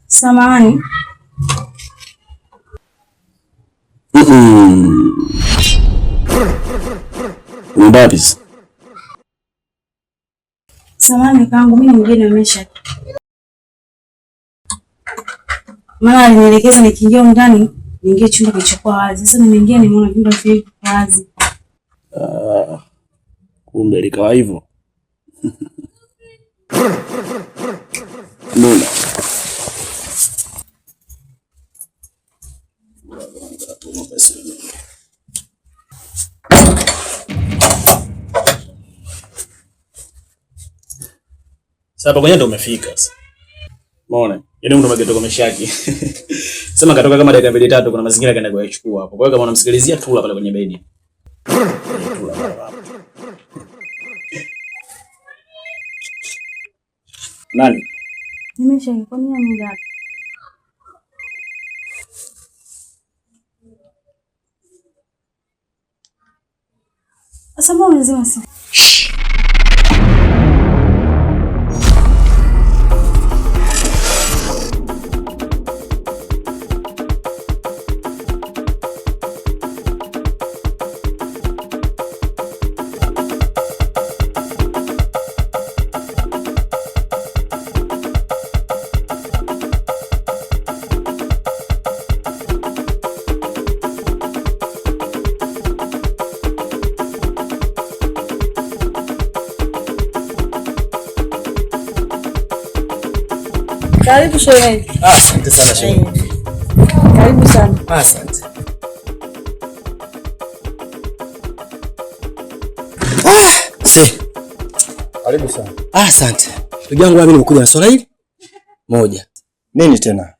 Samahani. Mbabis. Samahani kangu, mimi mgeni amesha. Maana alinielekeza nikiingia ndani, niingie chumba kilichokuwa wazi. Sasa nimeingia nimeona vyumba viko wazi. Kumbe likawa hivyo. Nuna. Sasa kwenye ndo umefika sasa. Umeona? Yaani mtu magetoka meshaki. Sema katoka kama dakika 2-3 kuna mazingira kaenda kuyachukua hapo. Kwa hiyo kama unamsikilizia tula pale kwenye bedi. Nani? Nimesha kwa nini amelala? Asa mbona unazima simu? Karibu shemeji. Asante sana shemeji. Karibu sana. Asante. Karibu sana. Asante. Ndugu yangu mimi nimekuja na swala hili moja. Nini tena?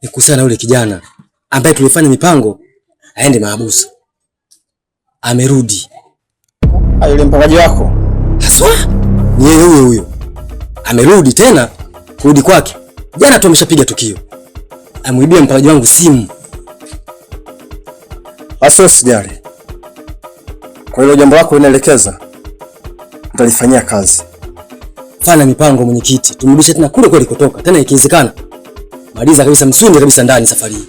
Ni kuhusiana na yule kijana ambaye tulifanya mipango aende mahabusu. Amerudi. Yule mpangaji wako? Haswa? Ni yeye huyo. Amerudi tena, kurudi kwake. Jana tu ameshapiga tukio. Amuibia mpangaji wangu simu. Aso sijali. Kwa hilo jambo lako linaelekeza, nitalifanyia kazi. Fanya mipango mwenyekiti. Tumrudishe tena kule kulikotoka. Tena ikiwezekana. Maliza kabisa msunde kabisa ndani safari hii.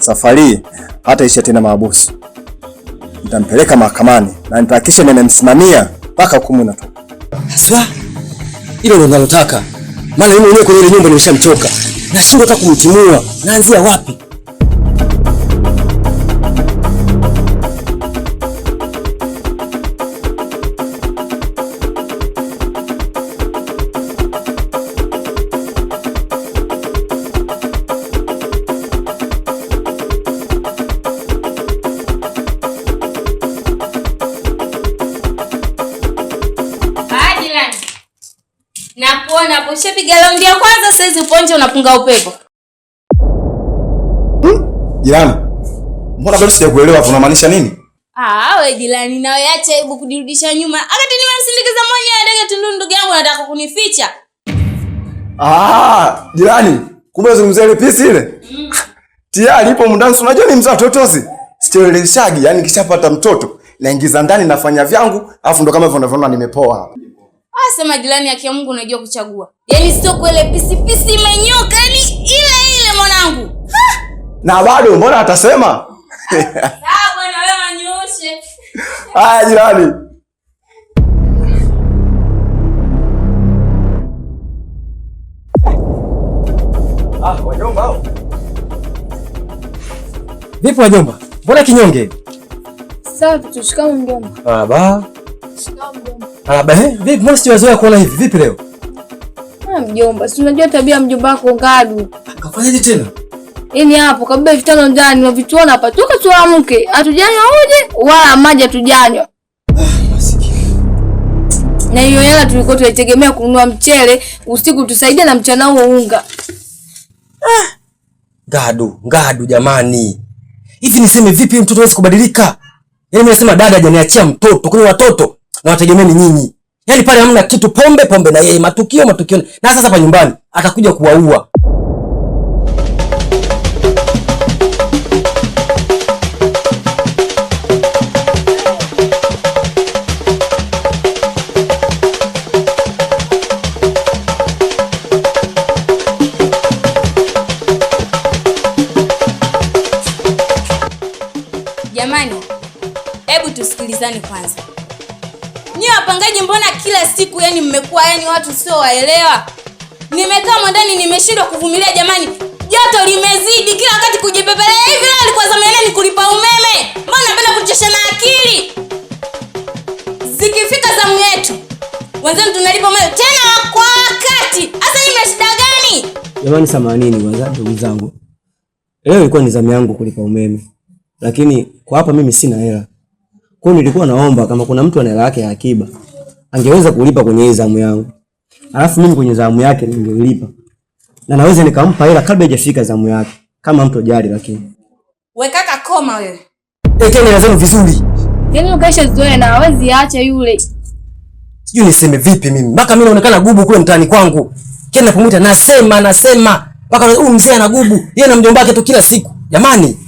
Safari hata isha tena mahabusu. Nitampeleka mahakamani na nitahakikisha nimemsimamia mpaka hukumu inatoka. Haswa? Hilo ndio ninalotaka. Maana mimi mwenyewe kwenye ile nyumba nimeshamchoka. Nashindwa hata kumtimua. Naanzia wapi? Nakuona hapo ushapiga raundi ya kwanza, sasa upo nje unapunga upepo. Jirani. Mbona bado sijakuelewa hapo unamaanisha nini? Wewe jirani nawe acha hebu kudirudisha nyuma. Akati nimemsindikiza mwenyewe ndege Tundu ndugu yangu anataka kunificha. Jirani. Kumbe unazungumzia ile pisi ile? Tayari ipo mdansi, unajua ni mzaa totosi. Sicheleshagi, yani kishapata mtoto naingiza ndani nafanya vyangu, afu ndo kama hivyo unavyoona nimepoa hapa. Sema jirani yake Mungu unajua kuchagua. Yaani sio kwele pisi imenyoka, yani ile mwanangu. Na bado mbona atasema? Sawa bwana wewe anyoshe. Haya jirani. Wajomba hao. Vipi wajomba? Mbona kinyonge? Sawa tushikamo mjomba. Shikamo mjomba. Vipi mbona sijazoea kuona hivi? Vipi leo? Mjomba, si unajua tabia mjomba wako Ngadu. Kafanyaje tena? Yaani hapo kabla vitano ndani na vituona hapa toka tuamke. Hatujanywa uje wala maji hatujanywa. Na hiyo hela tulikuwa tunaitegemea kununua mchele, usiku tusaidie na mchana huo unga. Ngadu jamani. Hivi niseme vipi mtoto hawezi kubadilika? Yaani mimi nasema dada hajaniachia mtoto, kwa watoto na wategemeni nyinyi. Yaani pale hamna kitu, pombe na yeye, matukio. Na sasa hapa nyumbani atakuja kuwaua. Hebu tusikilizane kwanza. Nyie wapangaji mbona kila siku yani mmekuwa yani watu sio waelewa? Nimekaa ndani nimeshindwa kuvumilia jamani. Joto limezidi kila wakati kujipepelea hivi leo alikuwa zamani ni kulipa umeme. Mbona napenda kuchosha na akili? Zikifika zamu yetu, wenzenu tunalipa umeme tena kwa wakati. Sasa ni shida gani? Jamani samanini kwanza ndugu zangu. Leo ilikuwa ni zamu yangu kulipa umeme. Lakini kwa hapa mimi sina hela. Kwa hiyo nilikuwa naomba kama kuna mtu ana hela yake ya akiba angeweza kulipa kwenye hii zamu yangu. Alafu mimi kwenye zamu yake ningelipa. Na naweza nikampa hela kabla haijafika zamu yake. Kama mtu jali lakini. Wewe kaka koma wewe. Ekeni hela zenu vizuri. Yaani ukesha zoe na hawezi acha yule. Sijui niseme vipi mimi. Mpaka mimi naonekana gubu kule mtaani kwangu. Kile napomuita nasema. Mpaka huyu mzee ana gubu. Yeye na mjomba wake tu kila siku. Jamani.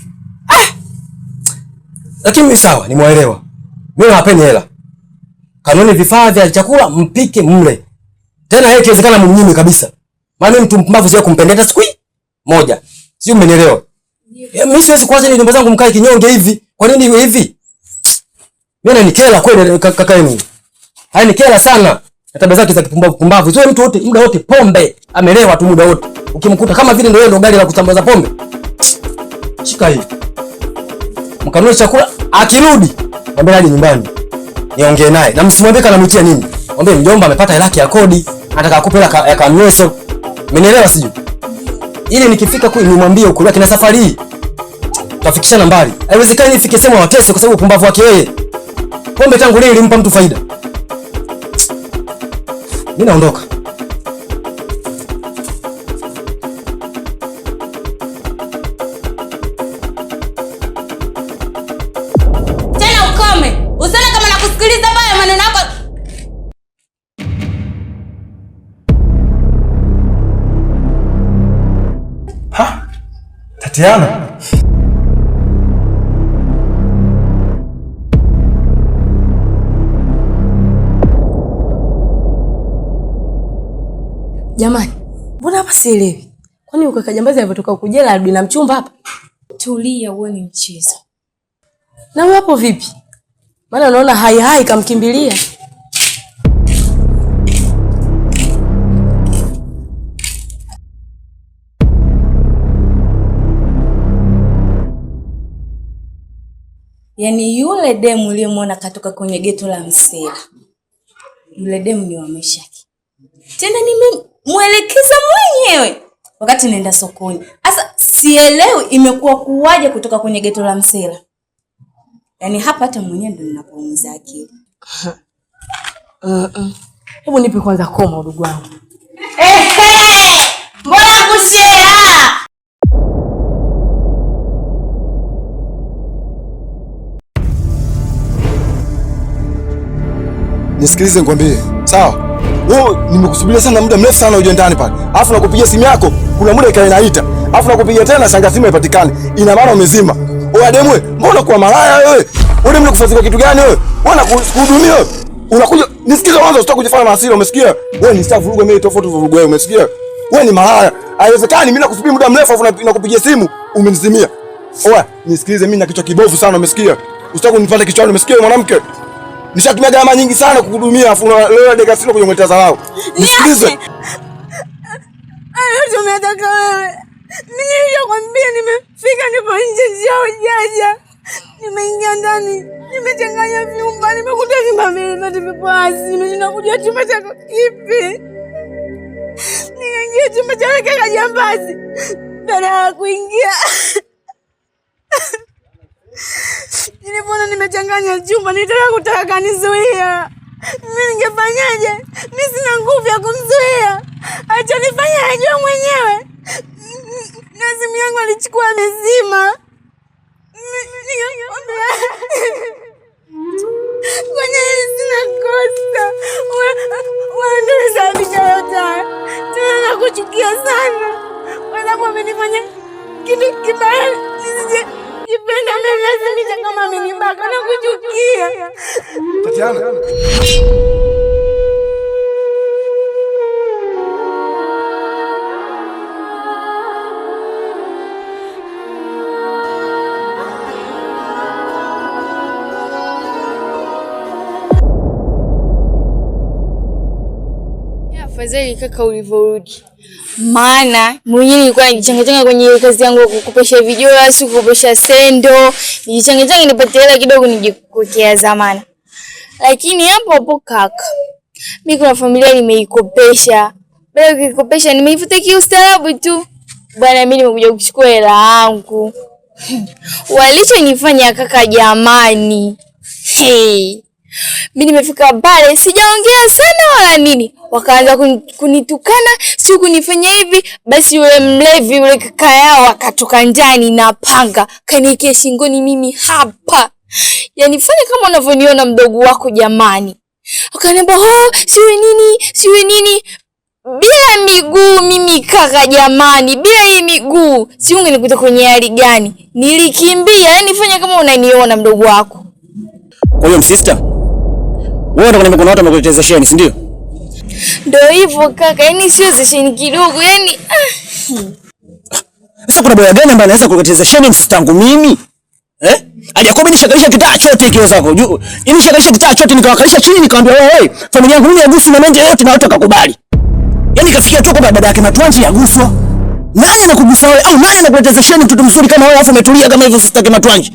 Lakini mimi sawa, nimewaelewa. Mimi nawapeni hela. Kanuni vifaa vya chakula mpike mle. Tena yeye ikiwezekana mnyime kabisa. Maana mtu mpumbavu sio kumpendeza siku moja. Sio umenielewa? Mimi siwezi kuacha ni nyumba zangu mkae kinyonge hivi. Kwa nini iwe hivi? Mimi nikela kweli kaka yenu. Haya nikela sana. Tabia zake za kipumbavu. Sio mtu wote muda wote pombe. Amelewa tu muda wote. Ukimkuta kama vile ndio gari la kusambaza pombe. Shika hii. Mkanunue chakula akirudi. Mwambie aje nyumbani. Niongee naye. Na msimwambie kana mwitia nini. Mwambie mjomba amepata hela yake ya kodi. Nataka akupe hela ya kamnyeso. Umenielewa sijui? Ili nikifika kule nimwambie ukula kina safari hii. Tutafikishana mbali. Haiwezekani nifike sema watese kwa sababu upumbavu wake yeye. Pombe tangu leo ilimpa mtu faida. Mimi naondoka. Tena ukome. Usione kama nakusikiliza baya maneno yako. Tatiana. Jamani, mbona hapa sielewi? Kwani ukaka jambazi alipotoka kujela arudi na mchumba hapa? Tulia uone mchezo. Na wewe hapo vipi? Maana unaona hai kamkimbilia. Yaani yule demu uliyemwona katoka kwenye geto la Msela. Yule demu ni wa Meshaki. Tena nimemwelekeza mwenyewe wakati naenda sokoni. Sasa sielewi imekuwa kuwaje kutoka kwenye geto la Msela. Yaani hapa hata mwenyewe ndo ninapoumiza akili. Hebu nipe kwanza koma ndugu wangu. Mbona kushare? Nisikilize nikwambie. Sawa? Wewe nimekusubiria sana muda mrefu sana uje ndani pale. Alafu nakupigia simu yako, kuna muda ikawa inaita. Alafu nakupigia tena shanga simu haipatikani. Ina maana umezima. Oya demwe, mbona kwa malaya wewe? Wewe mnakufanyia kitu gani wewe? Mbona kuhudumia wewe? Unakuja nisikize kwanza usitaki kujifanya na hasira, umesikia? Wewe ni staff vurugu mimi tofauti vurugu wewe, umesikia? Wewe ni malaya. Haiwezekani mimi nakusubiri muda mrefu afu nakupigia simu umenizimia. Oya, nisikilize mimi na kichwa kibovu sana, umesikia? Usitaki kunipanda kichwani, umesikia mwanamke? Nishatumia gharama nyingi sana kukuhudumia afu leo dakika 6 kwenye kuleta dharau. Nisikilize. Ayo umetaka wewe. Nilikwambia nimefika nipo nje jao jaja. Nimeingia ndani. Nimechanganya vyumba, nimekuta vyumba vile vipo wazi. Nimeshinda kujua chumba chako kipi. Nikaingia chumba cha kaka jambazi. Baada ya kuingia nilipoona nimechanganya chumba, nitaka kanizuia. Mimi ningefanyaje? Mimi sina nguvu ya kumzuia. Acha nifanye ajue mwenyewe. Na simu yangu alichukua mezima. Kwenye hili sina kosa. Wewe ndio unasababisha yote. Tena nakuchukia sana. Kwa sababu amenifanya kitu kibaya. Nisije kipenda amelazimisha kama amenibaka na kuchukia. Tatiana. Afadhali kaka ulivyorudi. Maana mwenyewe nilikuwa najichanganya kwenye kazi yangu ya kukopesha video, au kukopesha sendo. Nijichanganya nipate hela kidogo nijikokea zamana. Lakini hapo kaka, mimi kuna familia nimeikopesha. Baada ya kukopesha nimeifuta kiustaarabu tu. Bwana mimi nimekuja kuchukua hela yangu. Walichonifanya kaka jamani. Hey. Mimi nimefika pale sijaongea sana wala nini. Wakaanza kunitukana, sio kunifanya hivi, basi yule mlevi yule kaka yao akatoka ndani na panga, kaniwekea shingoni mimi hapa. Yaani fanya kama unavyoniona mdogo wako jamani. Akaniambia, "Oh, siwe nini? Bila miguu mimi kaka jamani, bila hii miguu, si ungenikuta kwenye hali gani? Nilikimbia, yaani fanya kama unaniona mdogo wako." Kwa hiyo sister, wewe ndio kuna watu wamekuletea sheni, si ndio? Ndio hivyo kaka, yaani sio sheni kidogo, yaani Sasa kuna boya gani ambaye anaweza kuletea sheni sister yangu mimi? Hajakuwa nishakalisha kitaa chote hiyo zako. Yaani nishakalisha kitaa chote nikawakalisha chini nikamwambia wewe, familia yangu mimi yagusu na menje yote na watu wakakubali. Yaani kafikia tu kwa dada yake Matwanji yaguswa. Nani anakugusa wewe au nani anakuletea sheni mtoto mzuri kama wewe afu umetulia kama hivyo sister yake Matwanji?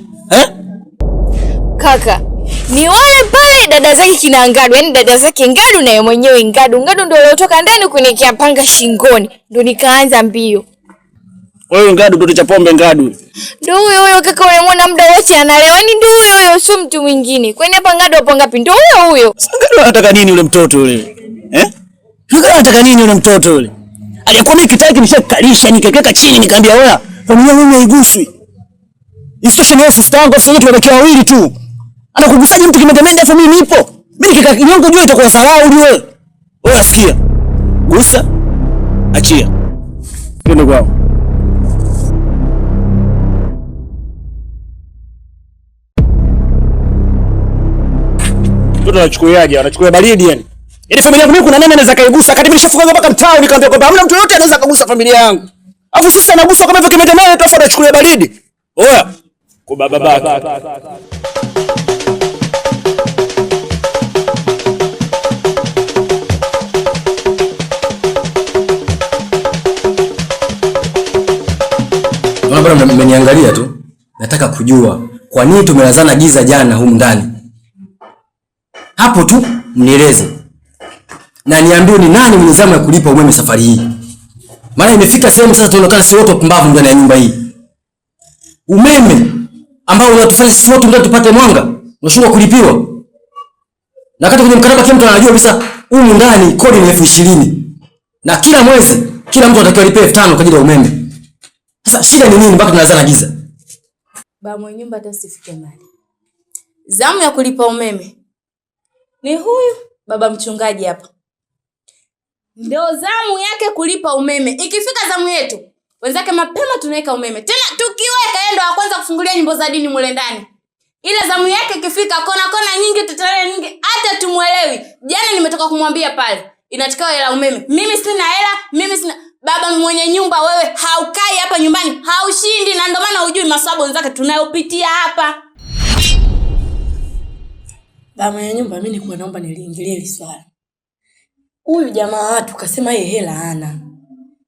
Kaka, ni wale pale dada zake kina Ngadu, yaani dada zake Ngadu na yeye mwenyewe Ngadu ndio aliotoka ndani kuniwekea panga shingoni, ndio nikaanza mbio. Wewe Ngadu ndio cha pombe Ngadu. Ndio huyo kaka, unamwona muda wote analewa, ni ndio huyo sio mtu mwingine. Kwani hapa Ngadu hapo ngapi? Ndio huyo. Ngadu anataka nini yule mtoto yule? Ngadu anataka nini yule mtoto yule? Aliyakuwa mimi kitaki nishakalisha nikakeka chini nikamwambia wewe, familia mimi haiguswi. Isitoshe ni sister yangu sasa tumebakia wawili tu. Anakugusaje mtu kimedemende afu mimi nipo? Mimi nikikaa kinyongo jua itakuwa salau uli wewe. Wewe asikia. Gusa. Achia. Twende kwao. Mtoto anachukuaje? Anachukua baridi yani. Yaani familia yangu mimi kuna nani anaweza kaigusa? Kati mimi nishafunga mpaka mtao nikamwambia kwamba hamna mtu yote anaweza kugusa familia yangu. Alafu sisi anagusa kama hivyo kimedemende tu afu anachukua baridi. Oya. Kwa baba. Bwana mmeniangalia tu. Nataka kujua kwa nini tumelazana giza jana humu ndani. Hapo tu mnieleze. Na niambie ni nani mwenye zamu ya kulipa umeme safari hii. Maana imefika sehemu sasa tunaonekana si wote wapumbavu ndani ya nyumba hii. Umeme ambao unatufanya sisi wote ndio tupate mwanga, unashindwa kulipiwa. Na wakati kwenye mkataba kila mtu anajua kabisa humu ndani kodi ni 20,000. Na kila mwezi kila mtu anatakiwa alipe 5,000 kwa ajili ya umeme. Sasa shida ni nini mpaka tunalazana giza? Baba mwenye nyumba hata usifike mbali. Zamu ya kulipa umeme ni huyu baba mchungaji hapa. Ndio zamu yake kulipa umeme. Ikifika zamu yetu, wenzake mapema tunaweka umeme. Tena tukiweka yeye ndo wa kwanza kufungulia nyimbo za dini mule ndani. Ile zamu yake ikifika kona nyingi tutalele nyingi hata tumuelewi. Jana nimetoka kumwambia pale, inachukua hela umeme. Mimi sina baba mwenye nyumba, wewe haukai hapa nyumbani, haushindi, na ndio maana hujui maswabo wenzake tunayopitia hapa. Baba mwenye nyumba, mimi nilikuwa naomba niliingilie hili swala. Huyu jamaa watu kasema yeye hela hana.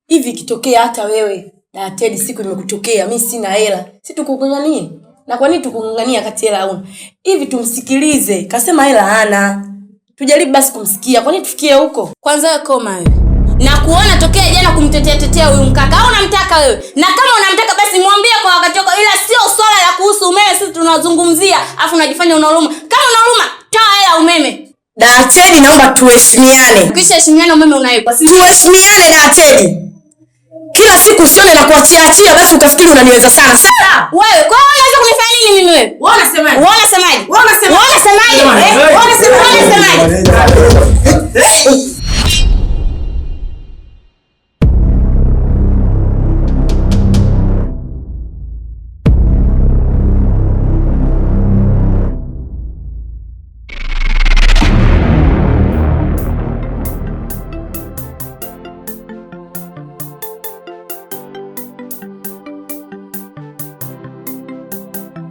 Hivi kitokea hata wewe na Teddy siku imekutokea mimi sina hela, si tukungangania? Na kwa nini tukungangania kati hela hauna? Hivi tumsikilize, kasema hela hana. Tujaribu basi kumsikia. Kwa nini tufikie huko? Kwanza wewe koma wewe. Na kuona tokea jana kumtetea huyu mkaka. Au unamtaka wewe? Na kama unamtaka basi mwambie kwa wakati wako, ila sio swala la kuhusu umeme sisi tunazungumzia. Afu unajifanya unauluma. Kama unauluma, toa hela umeme. Teddy, naomba tuheshimiane. Ukishaheshimiana umeme unaipa. Tuheshimiane Teddy. Kila siku usione na kuachia basi ukafikiri unaniweza sana. Sasa wewe kwa nini unaweza kunifanya nini mimi wewe? Wewe unasemaje? Unasemaje?